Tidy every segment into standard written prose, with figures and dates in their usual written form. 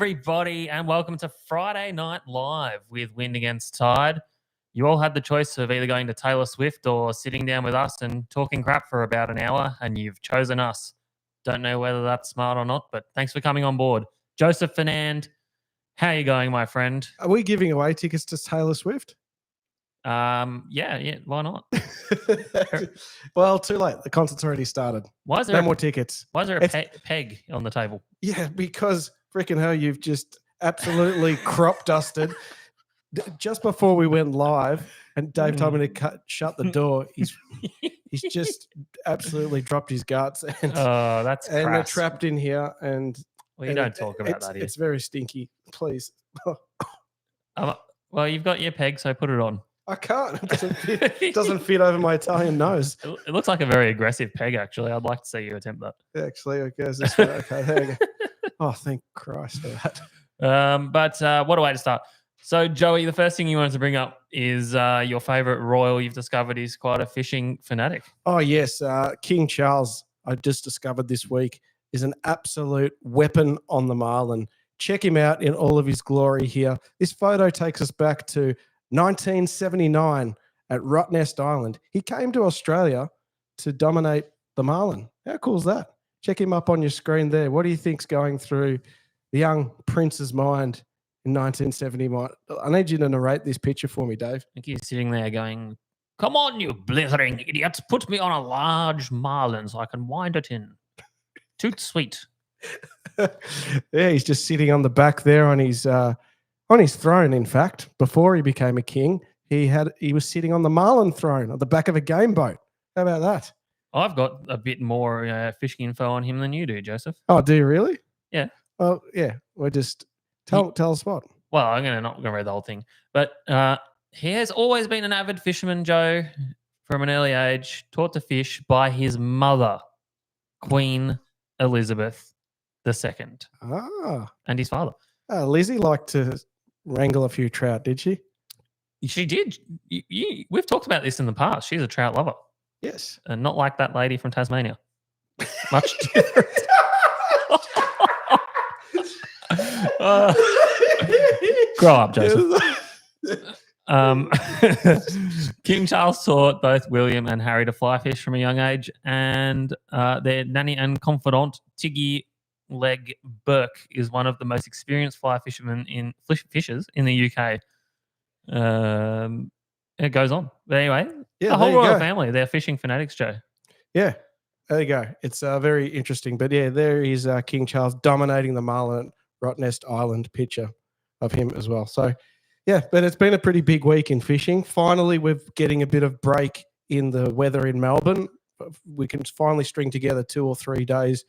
everybody, and welcome to Friday Night Live with Wind Against Tide. You all had the choice of either going to Taylor Swift or sitting down with us and talking crap for about an hour, and you've chosen us. Don't know whether that's smart or not, but thanks for coming on board. Joseph Fernand, how are you going, my friend? Are we giving away tickets to Taylor Swift? Yeah, why not? Well, too late. The concert's already started. Why is there No more tickets. Why is there a peg on the table? Yeah, because freaking hell, you've just absolutely crop dusted. Just before we went live, and Dave told me to shut the door. He's just absolutely dropped his guts, and that's and they're crass. trapped in here. And Well, you don't talk about that here. It's very stinky. Please. Well, you've got your peg, so put it on. I can't. It doesn't fit over my Italian nose. It looks like a very aggressive peg, actually. I'd like to see you attempt that. Actually, it goes this way. Okay, there you go. Oh, thank Christ for that. But what a way to start. So, Joey, the first thing you wanted to bring up is your favourite royal you've discovered is quite a fishing fanatic. Oh, yes. King Charles, I just discovered this week, is an absolute weapon on the marlin. Check him out in all of his glory here. This photo takes us back to 1979 at Rottnest Island. He came to Australia to dominate the marlin. How cool is that? Check him up on your screen there. What do you think's going through the young prince's mind in 1979? I need you to narrate this picture for me, Dave. I think he's sitting there going, "Come on, you blithering idiots. Put me on a large marlin so I can wind it in. Toot sweet." Yeah, he's just sitting on the back there on his throne. In fact, before he became a king, he was sitting on the marlin throne on the back of a game boat. How about that? I've got a bit more fishing info on him than you do, Joseph. Oh, do you really? Yeah. Well, yeah. We're just tell us what. Well, I'm not going to read the whole thing, but he has always been an avid fisherman, Joe, from an early age, taught to fish by his mother, Queen Elizabeth II, and his father. Lizzie liked to wrangle a few trout, did she? She did. We've talked about this in the past. She's a trout lover. Yes. And not like that lady from Tasmania. Much different. Grow up, Joseph. King Charles taught both William and Harry to fly fish from a young age, and their nanny and confidant, Tiggy Leg Burke, is one of the most experienced fly fishers in the UK. It goes on. But anyway, the whole royal family, they're fishing fanatics, Joe. Yeah, there you go. It's very interesting. But yeah, there is King Charles dominating the marlin at Rottnest Island. Picture of him as well. So yeah, but it's been a pretty big week in fishing. Finally, we're getting a bit of break in the weather in Melbourne. We can finally string together 2 or 3 days,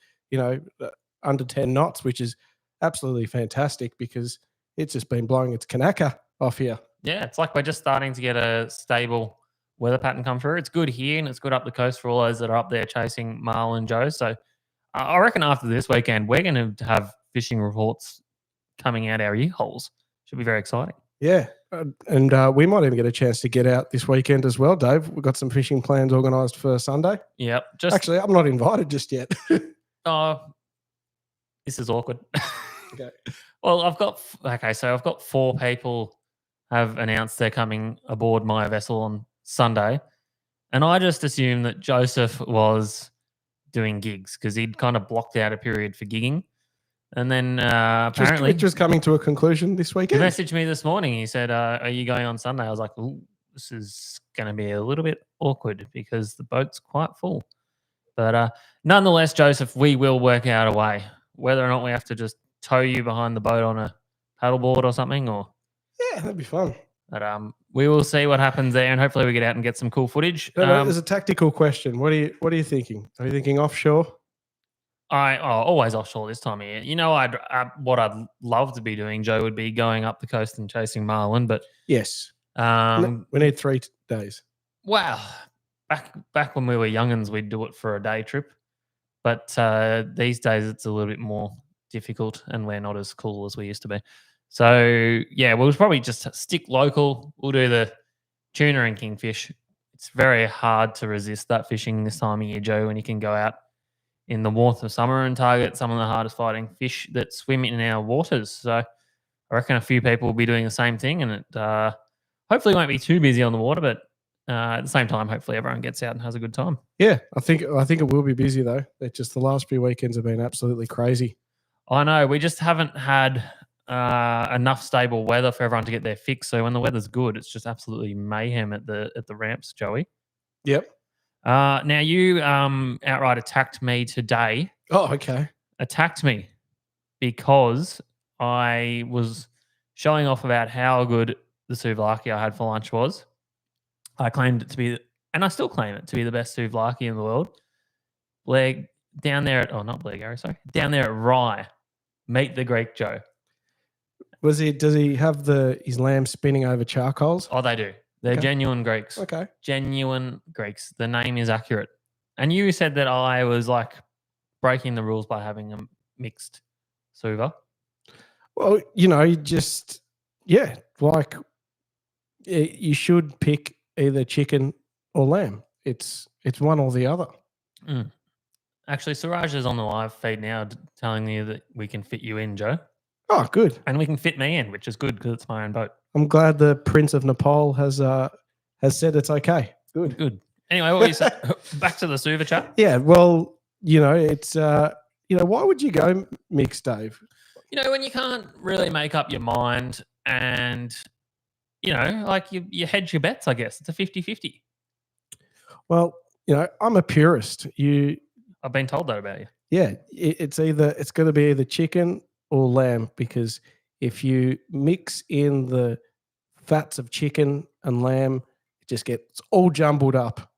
under 10 knots, which is absolutely fantastic because it's just been blowing its kanaka off here. Yeah, it's like we're just starting to get a stable weather pattern come through. It's good here and it's good up the coast for all those that are up there chasing marlin, Joe. So I reckon after this weekend, we're going to have fishing reports coming out our ear holes. Should be very exciting. Yeah, and we might even get a chance to get out this weekend as well, Dave. We've got some fishing plans organised for Sunday. Yep. Actually, I'm not invited just yet. This is awkward. Okay. Well, I've got 4 people have announced they're coming aboard my vessel on Sunday, and I just assumed that Joseph was doing gigs because he'd kind of blocked out a period for gigging. And then apparently... It was coming to a conclusion this weekend. He messaged me this morning. He said, are you going on Sunday? I was like, ooh, this is going to be a little bit awkward because the boat's quite full. But nonetheless, Joseph, we will work out a way. Whether or not we have to just tow you behind the boat on a paddleboard or something, or... Yeah, that'd be fun. But we will see what happens there, and hopefully we get out and get some cool footage. No, there's a tactical question. What are you thinking? Are you thinking offshore? Always offshore this time of year. What I'd love to be doing, Joe, would be going up the coast and chasing marlin. But yes, we need 3 days. Wow, back when we were youngins, we'd do it for a day trip. But these days, it's a little bit more difficult, and we're not as cool as we used to be. So yeah, we'll probably just stick local. We'll do the tuna and kingfish. It's very hard to resist that fishing this time of year, Joe, when you can go out in the warmth of summer and target some of the hardest fighting fish that swim in our waters. So I reckon a few people will be doing the same thing, and it hopefully won't be too busy on the water, but at the same time, hopefully everyone gets out and has a good time. Yeah, I think it will be busy though. It's just the last few weekends have been absolutely crazy. I know. We just haven't had enough stable weather for everyone to get their fix. So when the weather's good, it's just absolutely mayhem at the ramps, Joey. Yep. Now you outright attacked me today. Oh, okay. Attacked me because I was showing off about how good the souvlaki I had for lunch was. I claimed it to be, and I still claim it to be the best souvlaki in the world. Blair down there at, not Blair Gary, sorry, down there at Rye, meet the Greek Joe. Does he have his lamb spinning over charcoals? Oh, they do. They're genuine Greeks. Okay. Genuine Greeks. The name is accurate. And you said that I was like breaking the rules by having a mixed suva. Well, you should pick either chicken or lamb. It's one or the other. Mm. Actually, Suraj is on the live feed now telling you that we can fit you in, Joe. Oh, good. And we can fit me in, which is good because it's my own boat. I'm glad the Prince of Nepal has said it's okay. Good. Good. Anyway, what were you saying? Back to the suva chat. Yeah, well, it's why would you go mixed, Dave? When you can't really make up your mind and like you hedge your bets, I guess. It's a 50-50. Well, I'm a purist. I've been told that about you. Yeah, it's going to be either chicken or lamb, because if you mix in the fats of chicken and lamb, it just gets all jumbled up.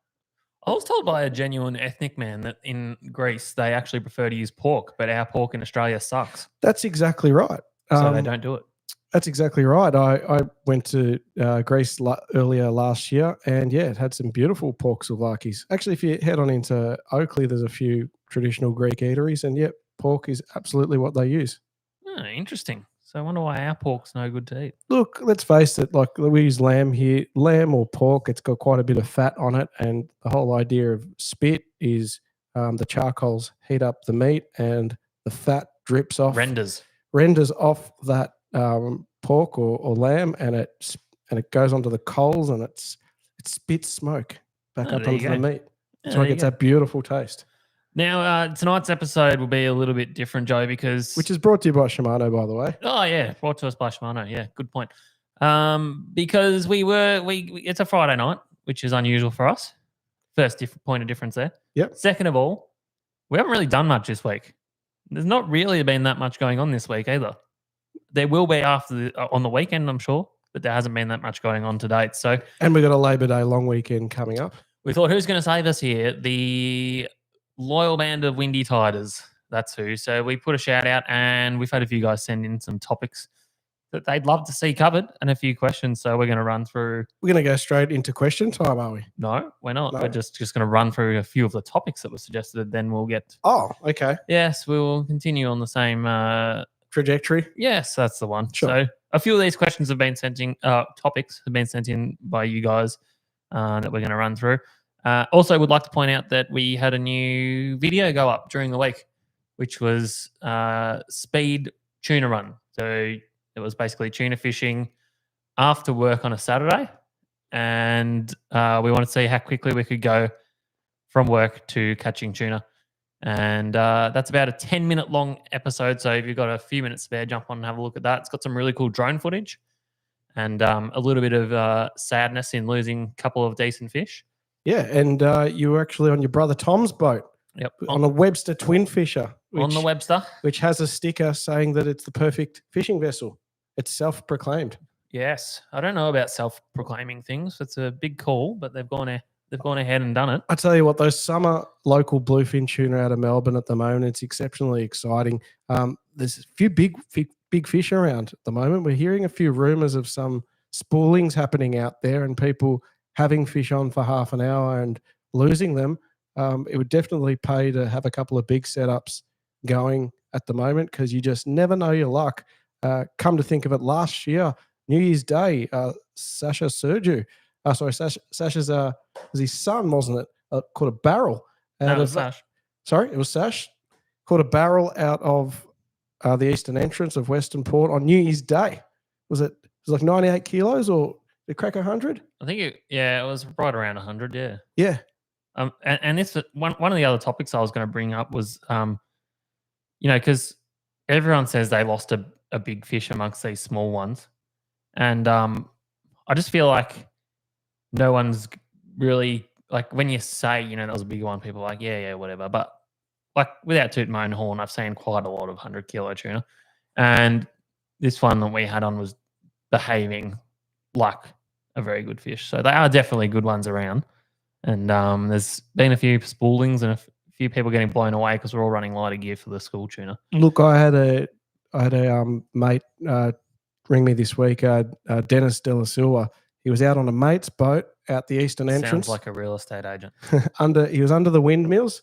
I was told by a genuine ethnic man that in Greece they actually prefer to use pork, but our pork in Australia sucks. That's exactly right. So they don't do it. That's exactly right. I went to Greece earlier last year, and yeah, it had some beautiful pork souvlakis. Actually, if you head on into Oakley, there's a few traditional Greek eateries, and yep, pork is absolutely what they use. Oh, interesting. So I wonder why our pork's no good to eat. Look, let's face it, like we use lamb here. Lamb or pork, it's got quite a bit of fat on it, and the whole idea of spit is the charcoals heat up the meat, and the fat drips off. Renders off that pork or lamb, and it goes onto the coals, and it spits smoke back up onto the meat. So it gets that beautiful taste. Now, tonight's episode will be a little bit different, Joe, which is brought to you by Shimano, by the way. Oh yeah, brought to us by Shimano. Yeah, good point. Because it's a Friday night, which is unusual for us. First point of difference there. Yep. Second of all, we haven't really done much this week. There's not really been that much going on this week either. There will be on the weekend, I'm sure, but there hasn't been that much going on to date. So, and we've got a Labor Day long weekend coming up. We thought, who's going to save us here? The loyal band of Windy Tiders. That's who. So we put a shout out, and we've had a few guys send in some topics that they'd love to see covered and a few questions. So we're going to run through. We're going to go straight into question time, are we? No, we're not. No. We're just going to run through a few of the topics that were suggested. Then we'll get. Oh, okay. Yes, we will continue on the same trajectory. Yes, that's the one. Sure. So a few of these questions have been sent in. Topics have been sent in by you guys that we're going to run through. Also, would like to point out that we had a new video go up during the week, which was speed tuna run. So it was basically tuna fishing after work on a Saturday, and we wanted to see how quickly we could go from work to catching tuna. And that's about a 10-minute long episode. So if you've got a few minutes spare, jump on and have a look at that. It's got some really cool drone footage and a little bit of sadness in losing a couple of decent fish. Yeah, and you were actually on your brother Tom's boat. Yep. On a Webster Twin Fisher. On the Webster. Which has a sticker saying that it's the perfect fishing vessel. It's self-proclaimed. Yes. I don't know about self-proclaiming things. It's a big call, but they've gone ahead and done it. I tell you what, those summer local bluefin tuna out of Melbourne at the moment, it's exceptionally exciting. There's a few big fish around at the moment. We're hearing a few rumours of some spoolings happening out there and people having fish on for half an hour and losing them. It would definitely pay to have a couple of big setups going at the moment, because you just never know your luck. Come to think of it, last year, New Year's Day, Sasha Sergiu, Sasha's was his son, wasn't it? Caught a barrel out of Sash. Sorry, it was Sash. Caught a barrel out of the eastern entrance of Western Port on New Year's Day. Was it like 98 kilos or did it crack 100? I think it was right around 100. Yeah. Yeah. And this one of the other topics I was going to bring up was, because everyone says they lost a big fish amongst these small ones, and I just feel like no one's really like when you say that was a big one, people are like yeah whatever, but like without tooting my own horn, I've seen quite a lot of 100-kilo tuna, and this one that we had on was behaving like a very good fish. So they are definitely good ones around. And there's been a few spoolings and a few people getting blown away because we're all running lighter gear for the school tuna. Look, I had a mate ring me this week, Dennis De La Silva. He was out on a mate's boat out the eastern entrance. Sounds like a real estate agent. He was under the windmills.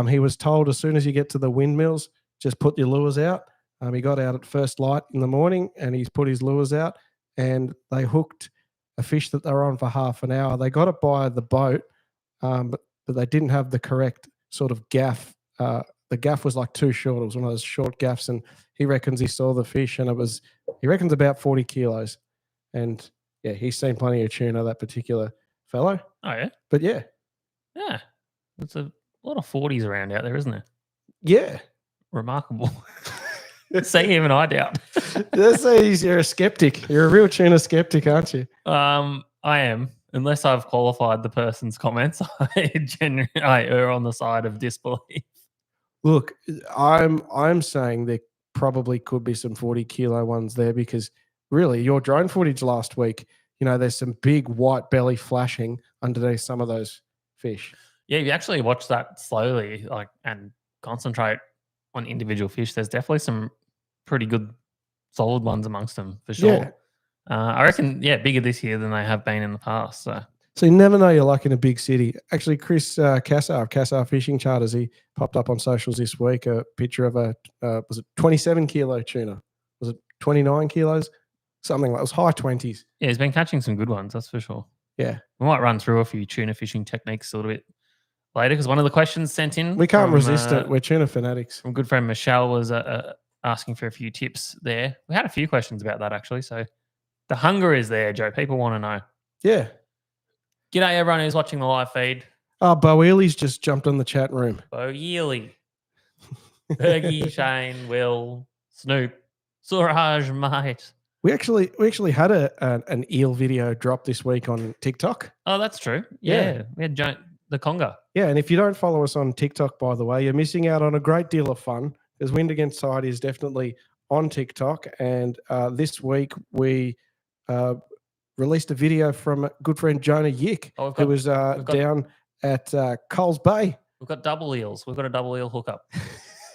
He was told as soon as you get to the windmills, just put your lures out. He got out at first light in the morning and he's put his lures out and they hooked a fish that they were on for half an hour. They got it by the boat, but they didn't have the correct sort of gaff. The gaff was like too short. It was one of those short gaffs, and he reckons he saw the fish, and he reckons about 40 kilos. And yeah, he's seen plenty of tuna, that particular fellow. Oh yeah, but yeah, there's a lot of 40s around out there, isn't there? Yeah, remarkable. See, even I doubt. That says you're a skeptic. You're a real tuna skeptic, aren't you? I am. Unless I've qualified the person's comments, I err on the side of disbelief. Look, I'm saying there probably could be some 40-kilo ones there because really your drone footage last week, there's some big white belly flashing underneath some of those fish. Yeah, if you actually watch that slowly, and concentrate on individual fish, there's definitely some pretty good, solid ones amongst them for sure. Yeah. I reckon, bigger this year than they have been in the past. So you never know you're like in a big city. Actually, Chris Cassar of Cassar Fishing Charters, he popped up on socials this week a picture of was it 27-kilo tuna? Was it 29 kilos? Something like it was high 20s. Yeah, he's been catching some good ones, that's for sure. Yeah. We might run through a few tuna fishing techniques a little bit later because one of the questions sent in. We can't resist it. We're tuna fanatics. From good friend Michelle was asking for a few tips there. We had a few questions about that actually. So the hunger is there, Joe. People want to know. Yeah. G'day, everyone who's watching the live feed. Oh, Bo Ely's just jumped in the chat room. Bo Ely. Bergie, Shane, Will, Snoop, Suraj, mate. We actually had an eel video drop this week on TikTok. Oh, that's true. Yeah. We had the Conga. Yeah, and if you don't follow us on TikTok, by the way, you're missing out on a great deal of fun because Wind Against Tide is definitely on TikTok. And this week we released a video from good friend Jonah Yick, who was down at Coles Bay. We've got double eels. We've got a double eel hookup.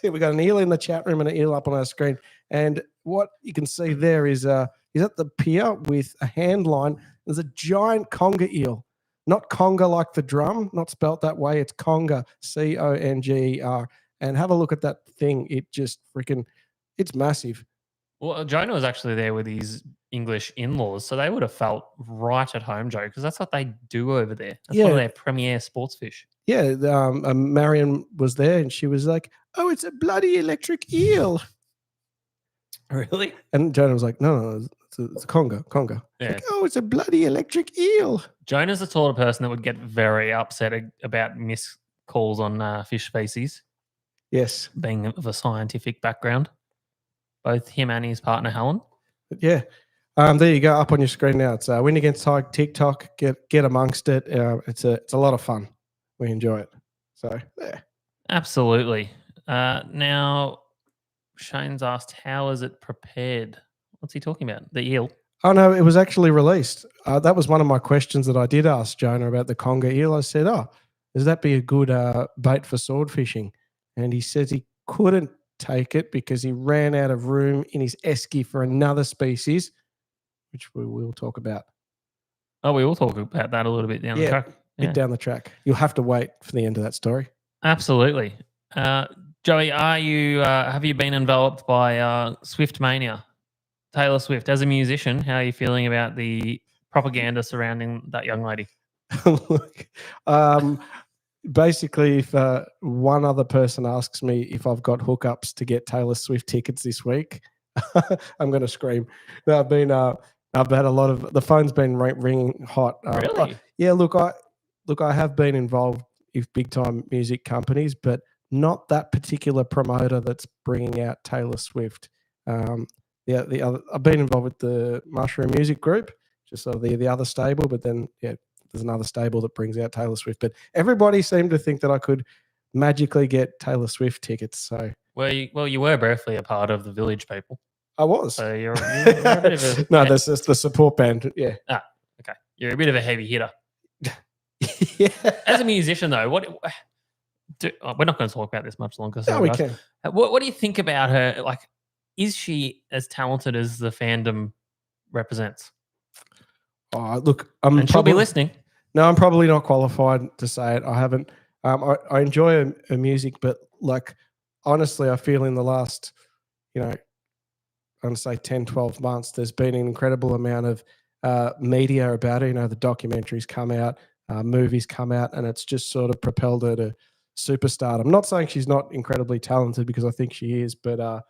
We've got an eel in the chat room and an eel up on our screen. And what you can see there is he's at the pier with a hand line. There's a giant conger eel. Not conga like the drum, not spelt that way. It's conga, Conger. And have a look at that thing. It just it's massive. Well, Jonah was actually there with his English in-laws, so they would have felt right at home, Joe, because that's what they do over there. That's one of their premier sports fish. Yeah, Marion was there and she was like, "Oh, it's a bloody electric eel." Really? And Jonah was like, no, it's a conga. Yeah. Like, oh, it's a bloody electric eel. Jonah's the sort of person that would get very upset about miscalls on fish species. Yes. Being of a scientific background. Both him and his partner, Helen. Yeah. There you go, up on your screen now. It's Wind Against Tide TikTok. Get amongst it. It's a lot of fun. We enjoy it. So, yeah. Absolutely. Now, Shane's asked, how is it prepared? What's he talking about? The eel? Oh, no, it was actually released. That was one of my questions that I did ask Jonah about the conger eel. I said, does that be a good bait for sword fishing? And he says he couldn't take it because he ran out of room in his esky for another species, which we will talk about. Oh, we will talk about that a little bit down the track. Bit down the track. You'll have to wait for the end of that story. Absolutely. Joey, have you been enveloped by Swift mania? Taylor Swift, as a musician, how are you feeling about the propaganda surrounding that young lady? Look, basically, if one other person asks me if I've got hookups to get Taylor Swift tickets this week, I'm going to scream. No, I've had a lot of the phone's been ringing hot. Really? Yeah. Look, I have been involved with big time music companies, but not that particular promoter that's bringing out Taylor Swift. The other, I've been involved with the Mushroom Music Group, just sort of the other stable, but then there's another stable that brings out Taylor Swift. But everybody seemed to think that I could magically get Taylor Swift tickets. So you were briefly a part of the Village People. I was. So you're a bit of a no, that's just the support band. Yeah. Okay. You're a bit of a heavy hitter. Yeah. As a musician, though, we're not going to talk about this much longer. No, we can. What do you think about her? Like, is she as talented as the fandom represents? Oh, look, she'll be listening. No, I'm probably not qualified to say it. I haven't. I enjoy her music, but like honestly, I feel in the last, I'm going to say 10, 12 months, there's been an incredible amount of media about her. The documentaries come out, movies come out, and it's just sort of propelled her to superstardom. I'm not saying she's not incredibly talented, because I think she is, but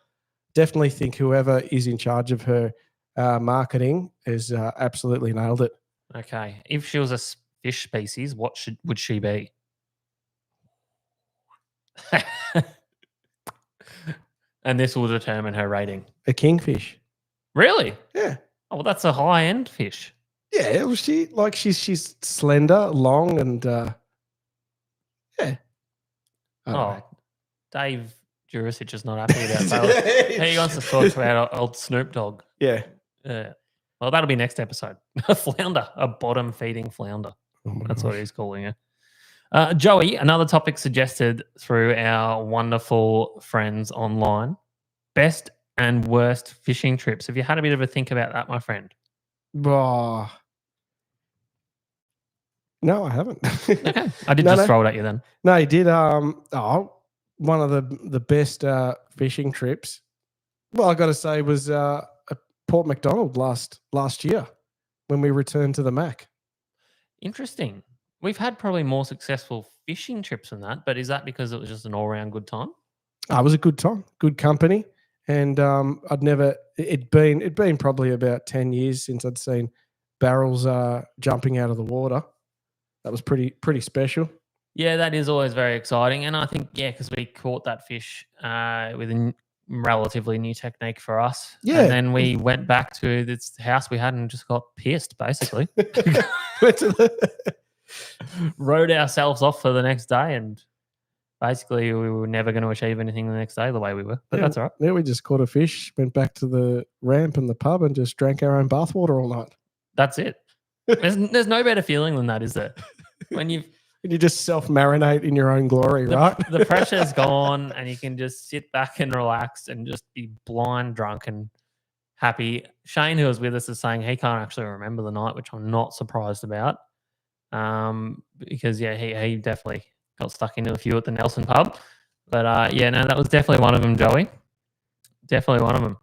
definitely think whoever is in charge of her marketing has absolutely nailed it. Okay. If she was a fish species, what would she be? And this will determine her rating. A kingfish. Really? Yeah. Oh, well, that's a high-end fish. Yeah, well, she's slender, long, and yeah. Dave Jurisic is not happy about that. He wants to talk about old Snoop Dogg. Yeah. Well, that'll be next episode. A flounder, a bottom-feeding flounder. That's what he's calling it. Joey, another topic suggested through our wonderful friends online. Best and worst fishing trips. Have you had a bit of a think about that, my friend? Oh. No, I haven't. Okay. I did throw it at you then. No, you did. One of the best fishing trips, well, I got to say, was at Port Macdonald last year when we returned to the Mac. Interesting. We've had probably more successful fishing trips than that, but is that because it was just an all-round good time? It was a good time, good company, and it'd been probably about 10 years since I'd seen barrels jumping out of the water. That was pretty special. Yeah, that is always very exciting, and I think because we caught that fish with a relatively new technique for us. Yeah, and then we went back to this house we had and just got pissed, basically. Rode ourselves off for the next day, and basically we were never going to achieve anything the next day the way we were. But that's all right. Yeah, we just caught a fish, went back to the ramp and the pub, and just drank our own bathwater all night. That's it. There's no better feeling than that, is there? When you just self-marinate in your own glory, right? The pressure's gone, and you can just sit back and relax and just be blind drunk and happy. Shane, who was with us, is saying he can't actually remember the night, which I'm not surprised about. Because he definitely got stuck into a few at the Nelson pub. But that was definitely one of them, Joey. Definitely one of them.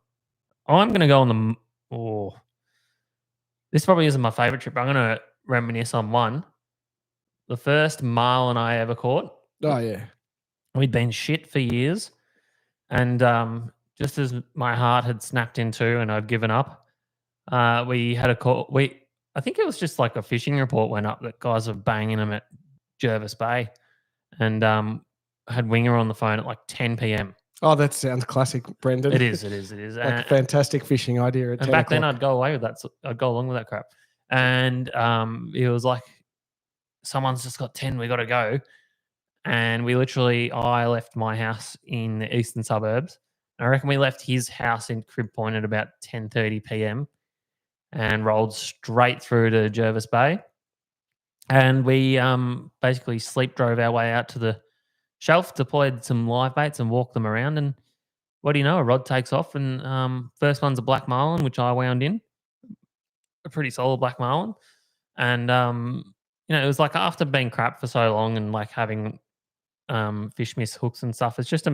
I'm going to go on this probably isn't my favorite trip. I'm going to reminisce on one. The first marlin I ever caught. Oh, yeah. We'd been shit for years. And just as my heart had snapped in two and I'd given up, we had a call. I think it was just like a fishing report went up that guys were banging them at Jervis Bay, and had Winger on the phone at like 10 p.m. Oh, that sounds classic, Brendan. It is. Like a fantastic fishing idea. And back then I'd go away with that. I'd go along with that crap. And it was like, someone's just got 10, we got to go. And I left my house in the eastern suburbs. I reckon we left his house in Crib Point at about 10:30 p.m. and rolled straight through to Jervis Bay. And we basically sleep drove our way out to the shelf, deployed some live baits and walked them around. And what do you know? A rod takes off, and first one's a black marlin, which I wound in. A pretty solid black marlin. And, it was like after being crap for so long and like having fish miss hooks and stuff, it's just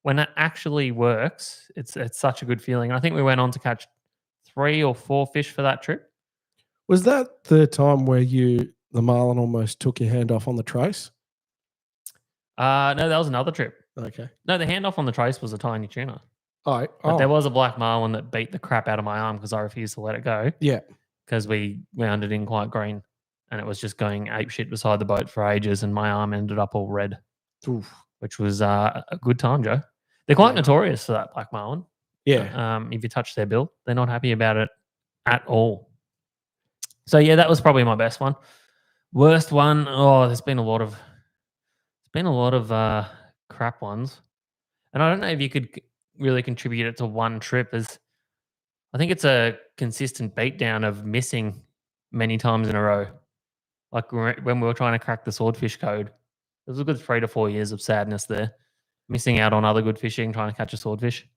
when it actually works, it's such a good feeling. I think we went on to catch 3 or 4 fish for that trip. Was that the time where the marlin almost took your hand off on the trace? No, that was another trip. Okay. No, the handoff on the trace was a tiny tuna. All right. But there Oh, was a black marlin that beat the crap out of my arm because I refused to let it go yeah. because we wound it in quite green and it was just going ape shit beside the boat for ages and my arm ended up all red, Oof. which was a good time, Joe. They're quite Yeah. notorious for that black marlin. Yeah. If you touch their bill, they're not happy about it at all. So yeah, that was probably my best one. Worst one, there's been a lot of crap ones. And I don't know if you could really contribute it to one trip as I think it's a consistent beatdown of missing many times in a row. Like when we were trying to crack the swordfish code, there was a good 3 to 4 years of sadness there. Missing out on other good fishing, trying to catch a swordfish.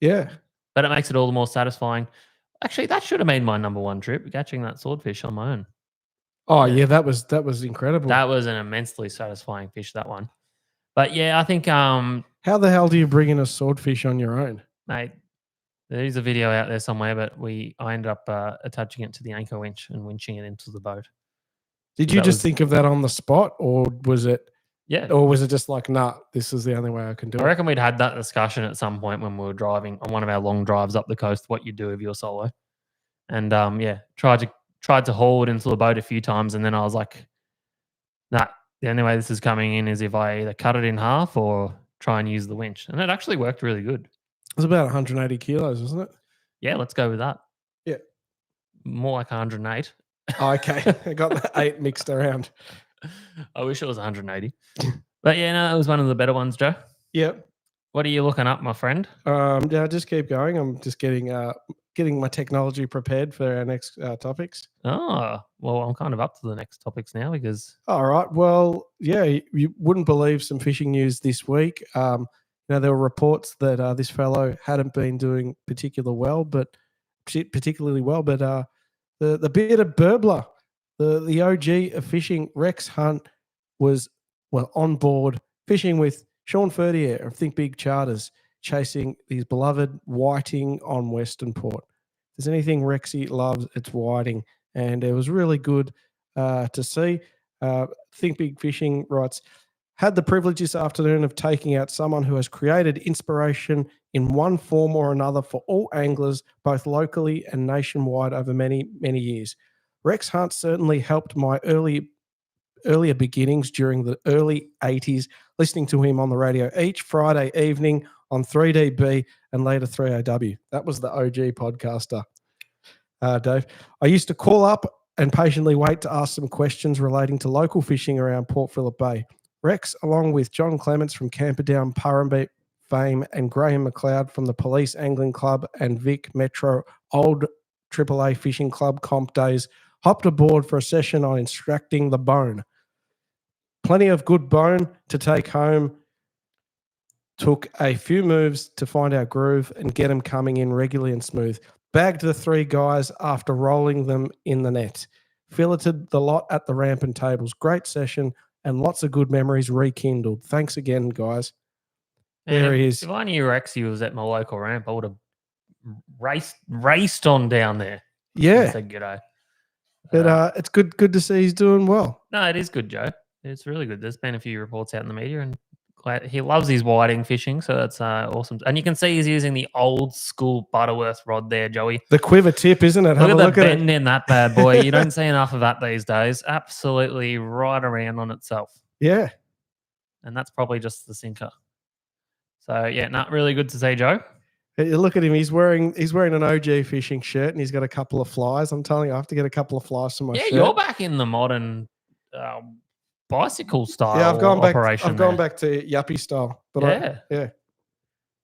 Yeah. But it makes it all the more satisfying. Actually, that should have made my number one trip, catching that swordfish on my own. Oh, Yeah. yeah. That was incredible. That was an immensely satisfying fish, that one. But yeah, I think, How the hell do you bring in a swordfish on your own? mate, there is a video out there somewhere, but I ended up attaching it to the anchor winch and winching it into the boat. Did So you that just was- think of that on the spot, or was it Yeah. just like, nah, this is the only way I can do I it? reckon we'd had that discussion at some point when we were driving on one of our long drives up the coast, what you do if you're solo. And yeah, tried to haul it into the boat a few times, and then I was like, nah, the only way this is coming in is if I either cut it in half or try and use the winch. And it actually worked really good. It was about 180 kilos, wasn't it? Yeah, let's go with that. Yeah. More like 108. Oh, okay. I got the 8 mixed around. I wish it was 180. But yeah, no, that was one of the better ones, Joe. Yep. What are you looking up, my friend? Yeah, just keep going. I'm just getting my technology prepared for our next topics. Oh, well, I'm kind of up to the next topics now because All right. Well, yeah, you wouldn't believe some fishing news this week. There were reports that this fellow hadn't been doing particularly well, but the bearded burbler, the OG of fishing, Rex Hunt, was on board fishing with Sean Ferdier of Think Big Charters, chasing his beloved whiting on Western Port. If there's anything Rexy loves, it's whiting, and it was really good to see. Think Big Fishing writes, had the privilege this afternoon of taking out someone who has created inspiration in one form or another for all anglers, both locally and nationwide over many, many years. Rex Hunt certainly helped my earlier beginnings during the early 80s, listening to him on the radio each Friday evening on 3DB and later 3AW. That was the OG podcaster, Dave. I used to call up and patiently wait to ask some questions relating to local fishing around Port Phillip Bay. Rex, along with John Clements from Camperdown Purrumbete fame and Graham McLeod from the Police Angling Club and Vic Metro Old AAA Fishing Club comp days, hopped aboard for a session on extracting the bone. Plenty of good bone to take home. Took a few moves to find our groove and get them coming in regularly and smooth. Bagged the 3 guys after rolling them in the net. Filleted the lot at the ramp and tables. Great session and lots of good memories rekindled. Thanks again, guys. Man, There he is. If I knew Rexy was at my local ramp, I would have raced on down there. And Yeah, said g'day. but it's good to see he's doing well. No, it is good, Joe. It's really good. There's been a few reports out in the media, and he loves his whiting fishing, so that's awesome. And you can see he's using the old school Butterworth rod there, Joey. The quiver tip, isn't it? Have a Look at look the at it. bend in that bad boy. You don't see enough of that these days. Absolutely right around on itself. Yeah. And that's probably just the sinker. So yeah, not really good to see, Joe. You look at him. He's wearing an OG fishing shirt, and he's got a couple of flies. I'm telling you, I have to get a couple of flies for my Yeah, shirt. you're back in the modern bicycle style. Yeah, I've gone back. Operation I've gone there. back to yuppie style. But Yeah.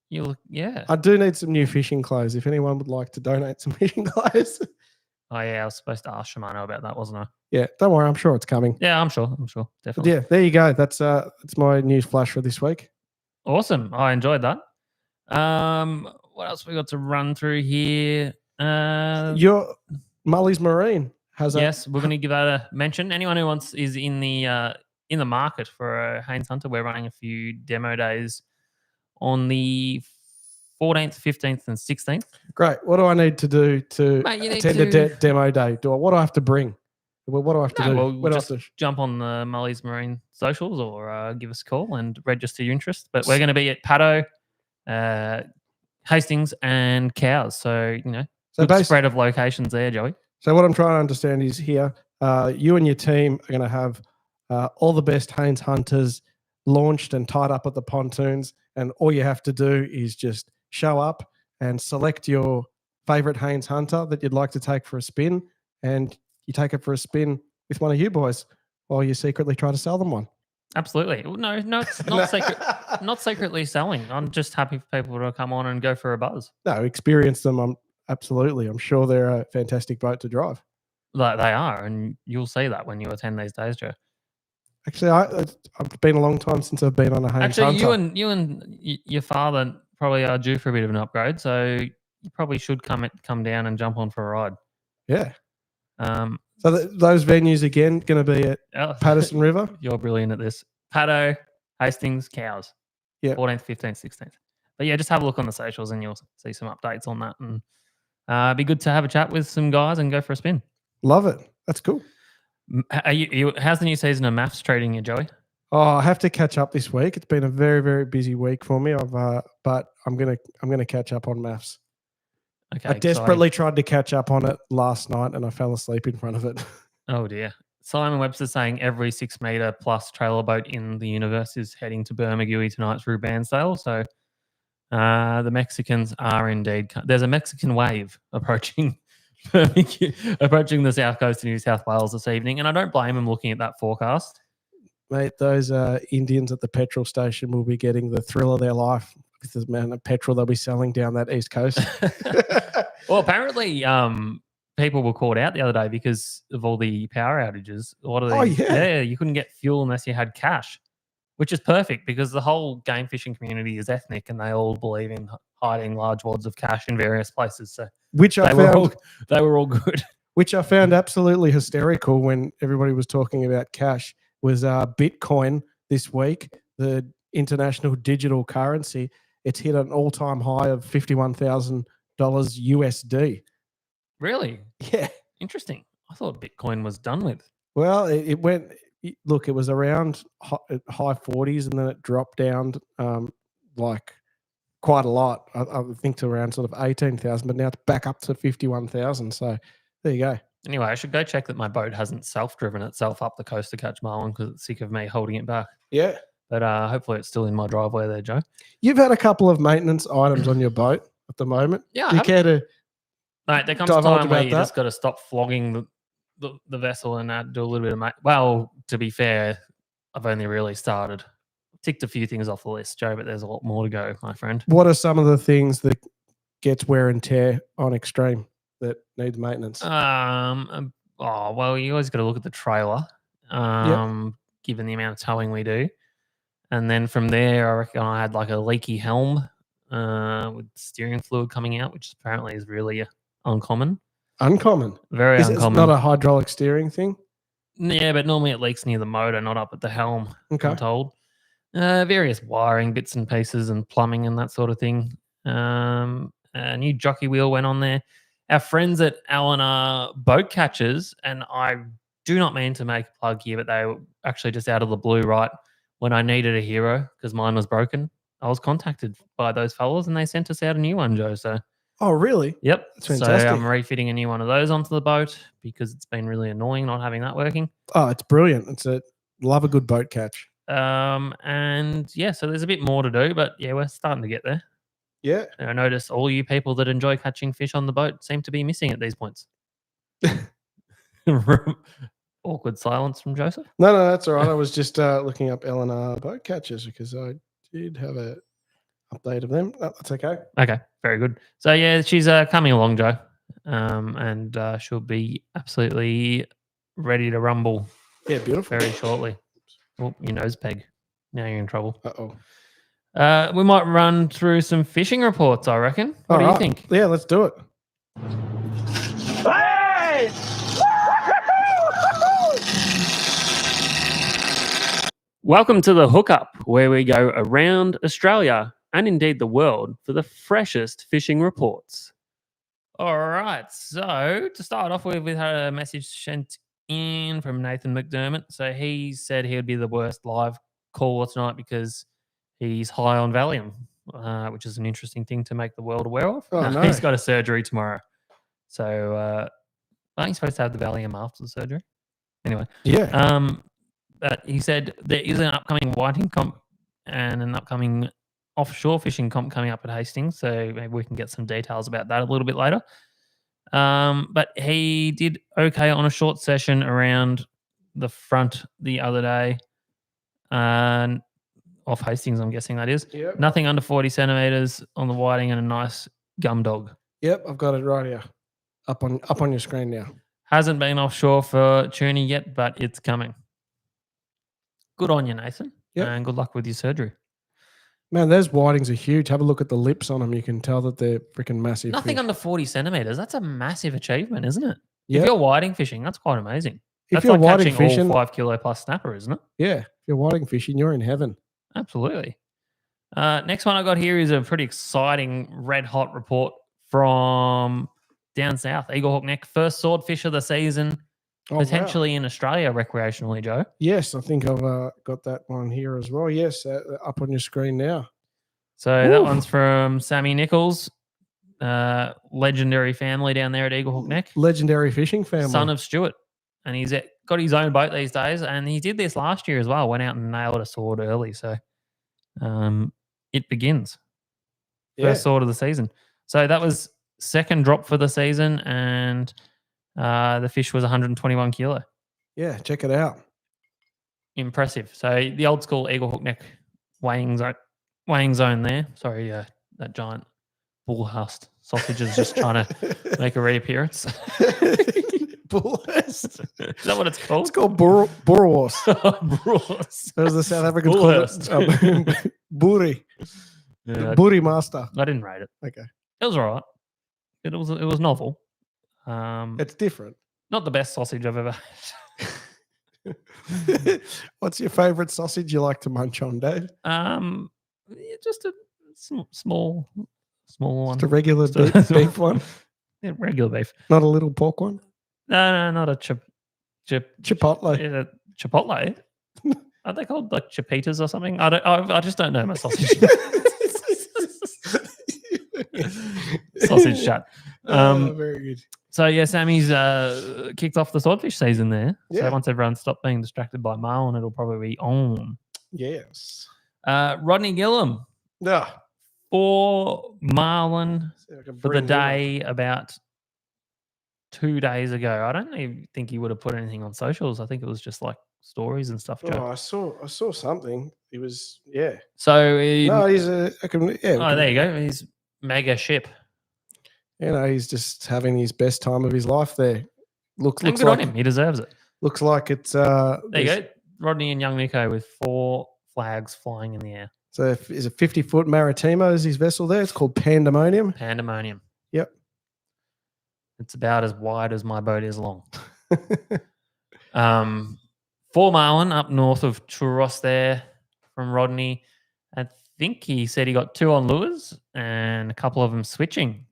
You look, yeah. I do need some new fishing clothes. If anyone would like to donate some fishing clothes, Oh yeah, I was supposed to ask Shimano about that, wasn't I? yeah, don't worry. I'm sure it's coming. Yeah, I'm sure. But Definitely. yeah, there you go. That's my news flash for this week. Awesome. I enjoyed that. What else we got to run through here? Your Mully's Marine has Yes, we're going to give that a mention. Anyone who is in the market for a Haynes Hunter, we're running a few demo days on the 14th, 15th, and 16th. great. What do I need to do to Mate, you need attend a to- demo day? What do I have to bring? Well, what do I have to No, do? well, What do I have just to- jump on the Mully's Marine socials or give us a call and register your interest. But we're going to be at Paddo, Hastings, and Cows. So, So good spread of locations there, Joey. So what I'm trying to understand is here, you and your team are going to have all the best Haynes hunters launched and tied up at the pontoons, and all you have to do is just show up and select your favorite Haynes hunter that you'd like to take for a spin, and you take it for a spin with one of you boys while you secretly try to sell them one. Absolutely. Well, no, it's not secret. Not secretly selling. I'm just happy for people to come on and go for a buzz. No, experience them. Absolutely. I'm sure they're a fantastic boat to drive. Like they are, and you'll see that when you attend these days, Joe. Actually, I've been a long time since I've been on a Haynes Actually, hunter. you and your father probably are due for a bit of an upgrade, so you probably should come down and jump on for a ride. Yeah. Um, So those venues again going to be at Patterson River. You're brilliant at this. Paddo, Hastings, Cows. Yeah. 14th, 15th, 16th. But yeah, just have a look on the socials and you'll see some updates on that. And it'd be good to have a chat with some guys and go for a spin. Love it. That's cool. How's the new season of maths treating you, Joey? Oh, I have to catch up this week. It's been a very, very busy week for me. But I'm gonna catch up on maths. Okay. I desperately tried to catch up on it last night, and I fell asleep in front of it. Oh dear. Simon Webster's saying every 6 meter plus trailer boat in the universe is heading to Bermagui tonight through Bairnsdale. So the Mexicans are indeed. There's a Mexican wave approaching approaching the south coast of New South Wales this evening, and I don't blame them looking at that forecast. Mate, those Indians at the petrol station will be getting the thrill of their life with the amount of petrol they'll be selling down that east coast. Well, apparently, people were caught out the other day because of all the power outages. A lot of you couldn't get fuel unless you had cash, which is perfect because the whole game fishing community is ethnic and they all believe in hiding large wads of cash in various places. So they were all good. Which I found absolutely hysterical when everybody was talking about cash was Bitcoin this week, the international digital currency. It's hit an all-time high of $51,000 USD. Really? Yeah. Interesting. I thought Bitcoin was done with. Well, it went. Look, it was around high 40s, and then it dropped down like quite a lot. I think to around sort of 18,000, but now it's back up to 51,000. So there you go. Anyway, I should go check that my boat hasn't self-driven itself up the coast to catch marlin because it's sick of me holding it back. Yeah. But hopefully it's still in my driveway there, Joe. You've had a couple of maintenance items on your boat at the moment. Yeah. Do you care to? Mate, there comes a time where you just got to stop flogging the vessel and do a little bit of well, to be fair, I've only really started. Ticked a few things off the list, Joe, but there's a lot more to go, my friend. What are some of the things that gets wear and tear on Extreme that needs maintenance? Oh, well, you always got to look at the trailer, given the amount of towing we do. And then from there, I reckon I had like a leaky helm with steering fluid coming out, which apparently is really uncommon. Uncommon? Very uncommon. It's not a hydraulic steering thing? Yeah, but normally it leaks near the motor, not up at the helm, I'm told. Various wiring bits and pieces and plumbing and that sort of thing. A new jockey wheel went on there. Our friends at Allen Boat Catchers, and I do not mean to make a plug here, but they were actually just out of the blue, right? When I needed a hero because mine was broken, I was contacted by those fellas and they sent us out a new one, Joe. So, oh, really? Yep. That's fantastic. So I'm refitting a new one of those onto the boat because it's been really annoying not having that working. Oh, it's brilliant. Love a good boat catch. And yeah, so there's a bit more to do, but yeah, we're starting to get there. Yeah. And I notice all you people that enjoy catching fish on the boat seem to be missing at these points. Awkward silence from Joseph. No, that's all right. I was just looking up L&R Boat Catchers because I did have a update of them. That's okay. Okay, very good. So yeah, she's coming along, Joe, and she'll be absolutely ready to rumble. Yeah, beautiful. Very shortly. Oh, your nose peg. Now you're in trouble. Uh-oh. We might run through some fishing reports, I reckon. What do you think? Yeah, let's do it. Hey! Welcome to the Hookup, where we go around Australia and indeed the world for the freshest fishing reports. All right, so to start off with, we had a message in from Nathan McDermott. So he said he would be the worst live caller tonight because he's high on Valium, which is an interesting thing to make the world aware of. Oh, no. He's got a surgery tomorrow. So I think he's supposed to have the Valium after the surgery. Anyway. Yeah. But he said there is an upcoming whiting comp and an upcoming offshore fishing comp coming up at Hastings. So maybe we can get some details about that a little bit later. But he did okay on a short session around the front the other day. And off Hastings, I'm guessing that is. Yep. Nothing under 40 centimeters on the whiting and a nice gum dog. Yep, I've got it right here. Up on your screen now. Hasn't been offshore for Toonie yet, but it's coming. Good on you, Nathan. Yep. And good luck with your surgery. Man, those whitings are huge. Have a look at the lips on them. You can tell that they're freaking massive. Nothing fish. under 40 centimeters. That's a massive achievement, isn't it? Yep. If you're whiting fishing, that's quite amazing. If That's you're like whiting catching fishing, all 5 kilo plus snapper, isn't it? yeah, if you're whiting fishing, you're in heaven. Absolutely. Next one I got here is a pretty exciting red hot report from down south, Eagle Hawk Neck. First swordfish of the season, Oh, wow. potentially in Australia recreationally, Joe. Yes, I think I've got that one here as well. Yes, up on your screen now. So that Woo. one's from Sammy Nichols, legendary family down there at Eagle Hawk Neck. Legendary fishing family. Son of Stuart. And he's got his own boat these days. And he did this last year as well. Went out and nailed a sword early. So it begins. First sword of the season. So that was second drop for the season. And the fish was 121 kilo. Yeah, check it out. Impressive. So the old school Eagle Hawk Neck weighing zone there. Sorry, that giant bullhust sausage is just trying to make a reappearance. Bullhurst. Is that what it's called? It's called Boerewors. Bullhurst. That was the South Africans called it. Boerie. Yeah, Boerie master. I didn't rate it. Okay. It was all right. It was novel. It's different. Not the best sausage I've ever had. What's your favorite sausage you like to munch on, Dave? Just a small one. Just a regular beef one? Yeah, regular beef. Not a little pork one? No, not a Chipotle. Yeah, Chipotle. Are they called like Chipitas or something? I just don't know my sausage. Sausage chat. Very good. So yeah, Sammy's kicked off the swordfish season there. Yeah. So once everyone stopped being distracted by marlin, it'll probably be on. Yes. Rodney Gillum Yeah. for marlin See if I can for the bring him up. day about 2 days ago. I don't even think he would have put anything on socials. I think it was just like stories and stuff, Joe. Oh, I saw something. He was, yeah. So No, he's there you go. He's mega ship. You know, he's just having his best time of his life there. Looks And good like on him. He deserves it. Looks like it's There you go. Rodney and young Nico with 4 flags flying in the air. So is a 50-foot Maritimo is his vessel there. It's called Pandemonium. Pandemonium. Yep. It's about as wide as my boat is long. 4 marlin up north of Churros there from Rodney. I think he said he got 2 on lures and a couple of them switching.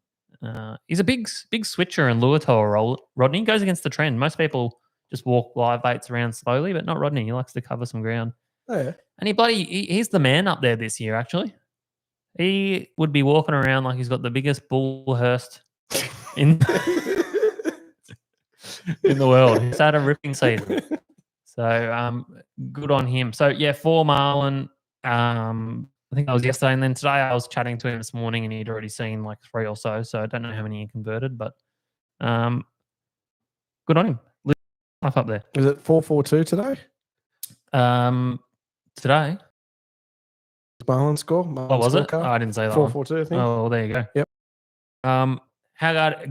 He's a big switcher and lure tower. Rodney goes against the trend. Most people just walk live baits around slowly, but not Rodney. He likes to cover some ground. Oh, yeah. And he's the man up there this year, actually. He would be walking around like he's got the biggest bullhurst in in the world. He's had a ripping season. So good on him. So yeah, 4 marlin. I think that was yesterday, and then today I was chatting to him this morning, and he'd already seen like 3 or so. So I don't know how many he converted, but good on him. Life up there. Is it 442 today? Today. Marlin score. What was it? Oh, I didn't say that. 442, I think. Oh, well, there you go. Yep. How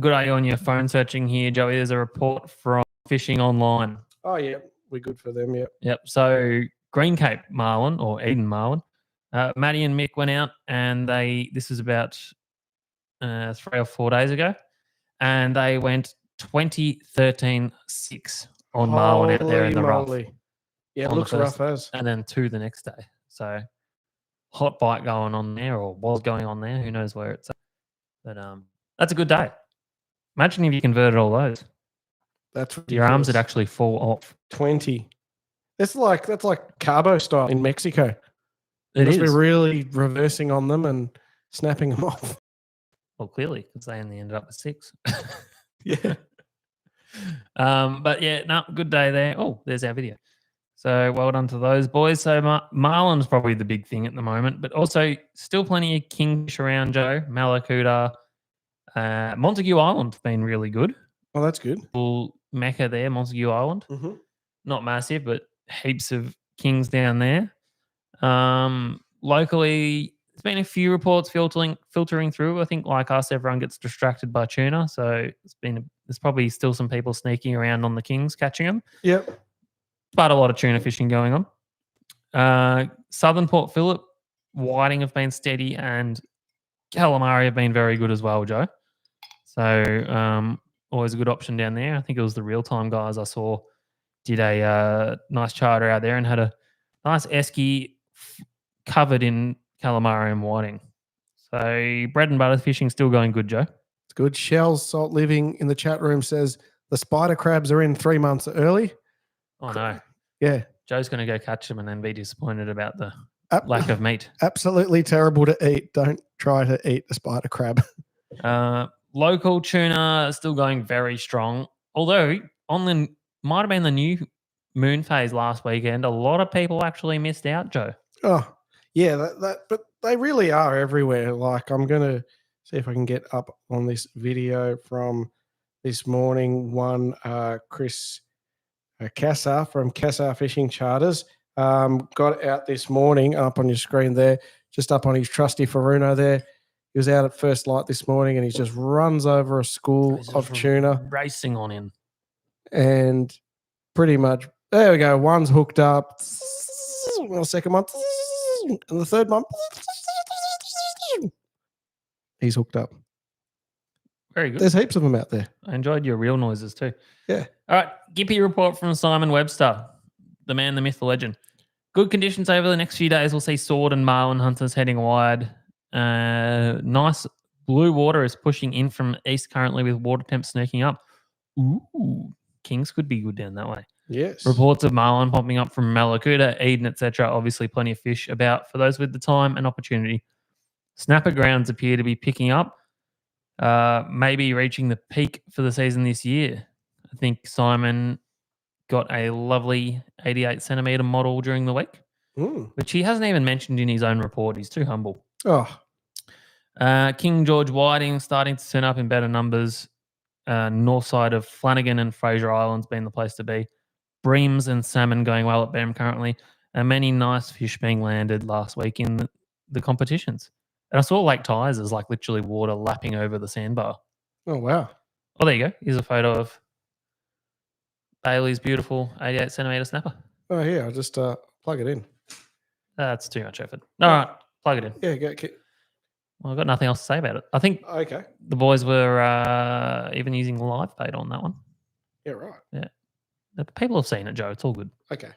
good are you on your phone searching here, Joey? There's a report from Fishing Online. Oh, yeah. We're good for them, yep. Yep. So Green Cape marlin or Eden marlin. Maddie and Mick went out and this was about 3 or 4 days ago, and they went 20-13-6 on marlin out there in the rough. Yeah, it on the looks rough first, as. and then 2 the next day. So hot bite going on there, or was going on there. Who knows where it's at? But that's a good day. Imagine if you converted all those. That's Your arms would ridiculous. actually fall off. 20. That's like carbo style in Mexico. They It must be is. really reversing on them and snapping them off. Well, clearly, because they only ended up with 6. Yeah. But yeah, no, good day there. Oh, there's our video. So well done to those boys. So Marlin's probably the big thing at the moment, but also still plenty of kingfish around, Joe. Malakuta. Montague Island's been really good. Oh, that's good. Full mecca there, Montague Island. Mm-hmm. Not massive, but heaps of kings down there. Locally, there's been a few reports filtering through. I think, like us, everyone gets distracted by tuna, so there's probably still some people sneaking around on the kings catching them. Yep. But a lot of tuna fishing going on. Southern Port Phillip, whiting have been steady, and calamari have been very good as well, Joe. So always a good option down there. I think it was the Real Time guys I saw did a nice charter out there and had a nice esky covered in calamari and whiting. So bread and butter fishing still going good, Joe. It's good. Shells Salt Living in the chat room says the spider crabs are in 3 months early. Oh no, Yeah. Joe's going to go catch them and then be disappointed about the Ab- lack of meat. Absolutely terrible to eat. Don't try to eat a spider crab. Local tuna still going very strong. Although might have been the new moon phase last weekend. A lot of people actually missed out, Joe. Oh, yeah, but they really are everywhere. Like, I'm gonna see if I can get up on this video from this morning. One, Chris Cassar from Cassar Fishing Charters got out this morning up on your screen there, just up on his trusty Faruno there. He was out at first light this morning and he just runs over a school of tuna. Racing on in. And pretty much, there we go. One's hooked up. The second one. And the third one. He's hooked up. Very good. There's heaps of them out there. I enjoyed your reel noises too. Yeah. All right. Gippy report from Simon Webster, the man, the myth, the legend. Good conditions over the next few days. We'll see sword and marlin hunters heading wide. Nice blue water is pushing in from east currently with water temps sneaking up. Ooh, kings could be good down that way. Yes. Reports of marlin popping up from Malakuta, Eden, etc. Obviously, plenty of fish about for those with the time and opportunity. Snapper grounds appear to be picking up, maybe reaching the peak for the season this year. I think Simon got a lovely 88 centimetre model during the week, which he hasn't even mentioned in his own report. He's too humble. Oh. King George whiting starting to turn up in better numbers. North side of Flanagan and Fraser Islands being the place to be. Breams and salmon going well at Bam currently. And many nice fish being landed last week in the competitions. And I saw Lake Tyers as like literally water lapping over the sandbar. Oh, wow. Oh, there you go. Here's a photo of Bailey's beautiful 88 centimetre snapper. Oh, yeah. I'll just plug it in. That's too much effort. All right, plug it in. Yeah, go. Well, I've got nothing else to say about it. I think Okay. the boys were even using live bait on that one. Yeah, right. Yeah. The people have seen it, Joe. It's all good. Okay.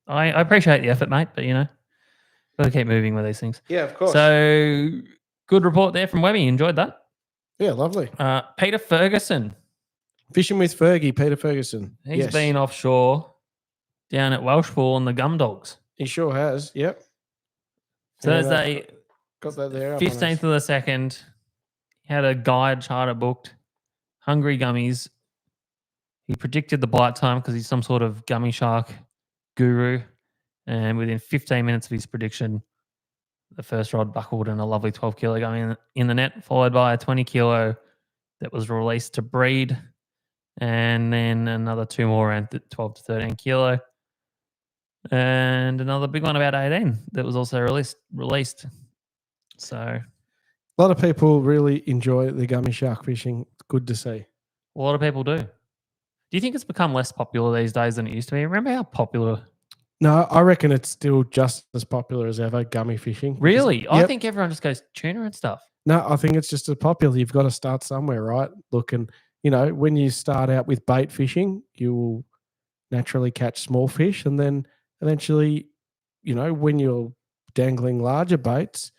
I appreciate the effort, mate, but, got to keep moving with these things. Yeah, of course. So, good report there from Webby. Enjoyed that. Yeah, lovely. Peter Ferguson. Fishing with Fergie, Peter Ferguson. He's been offshore down at Welshpool on the Gum Dogs. He sure has. Yep. Thursday, got that there. 15th of the 2nd. He had a guide charter booked. Hungry Gummies. He predicted the bite time because he's some sort of gummy shark guru. And within 15 minutes of his prediction, the first rod buckled and a lovely 12 kilo gummy in the net, followed by a 20 kilo that was released to breed. And then another 2 more around 12 to 13 kilo. And another big one about 18 that was also released. So a lot of people really enjoy the gummy shark fishing. It's good to see. A lot of people do. Do you think it's become less popular these days than it used to be? Remember how popular? No, I reckon it's still just as popular as ever, gummy fishing. Really? Yep. I think everyone just goes tuna and stuff. No, I think it's just as popular. You've got to start somewhere, right? Look, and when you start out with bait fishing, you will naturally catch small fish, and then eventually, when you're dangling larger baits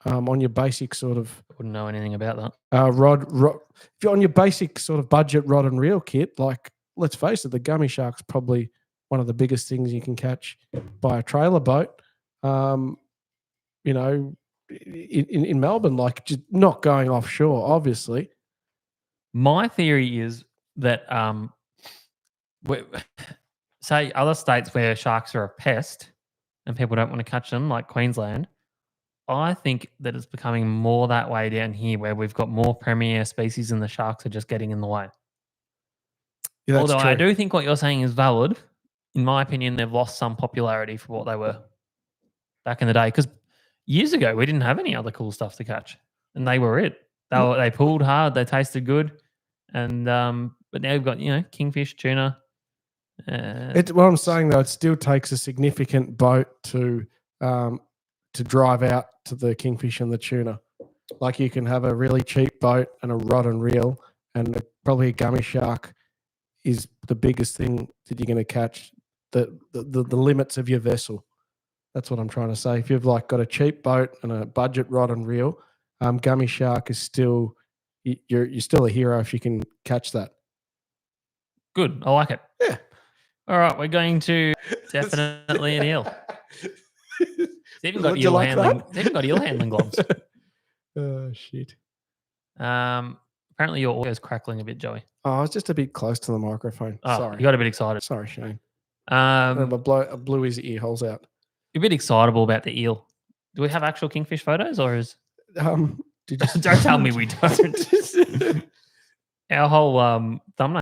on your basic sort of I wouldn't know anything about that. rod. If you're on your basic sort of budget rod and reel kit, like let's face it, the gummy shark's probably one of the biggest things you can catch by a trailer boat. You know, in Melbourne, like just not going offshore, obviously. My theory is that say other states where sharks are a pest and people don't want to catch them, like Queensland, I think that it's becoming more that way down here where we've got more premier species and the sharks are just getting in the way. Yeah, that's Although I true. do think what you're saying is valid. In my opinion, they've lost some popularity for what they were back in the day. Because years ago, we didn't have any other cool stuff to catch, and they were it. They pulled hard, they tasted good, and but now we've got kingfish, tuna. What I'm saying though, it still takes a significant boat to drive out to the kingfish and the tuna. Like you can have a really cheap boat and a rod and reel, and probably a gummy shark is the biggest thing that you're going to catch. The limits of your vessel. That's what I'm trying to say. If you've like got a cheap boat and a budget rod and reel, gummy shark is still you're still a hero if you can catch that. Good, I like it. Yeah. All right, we're going to definitely an eel. It's even got Would you eel like handling. that? It's even got eel handling gloves. Oh shit. Apparently your audio's crackling a bit, Joey. Oh, I was just a bit close to the microphone. Oh, Sorry. you got a bit excited. Sorry, Shane. I blew his ear holes out. You're a bit excitable about the eel. Do we have actual kingfish photos, or is? Did you Don't tell me we don't. Our whole thumbnail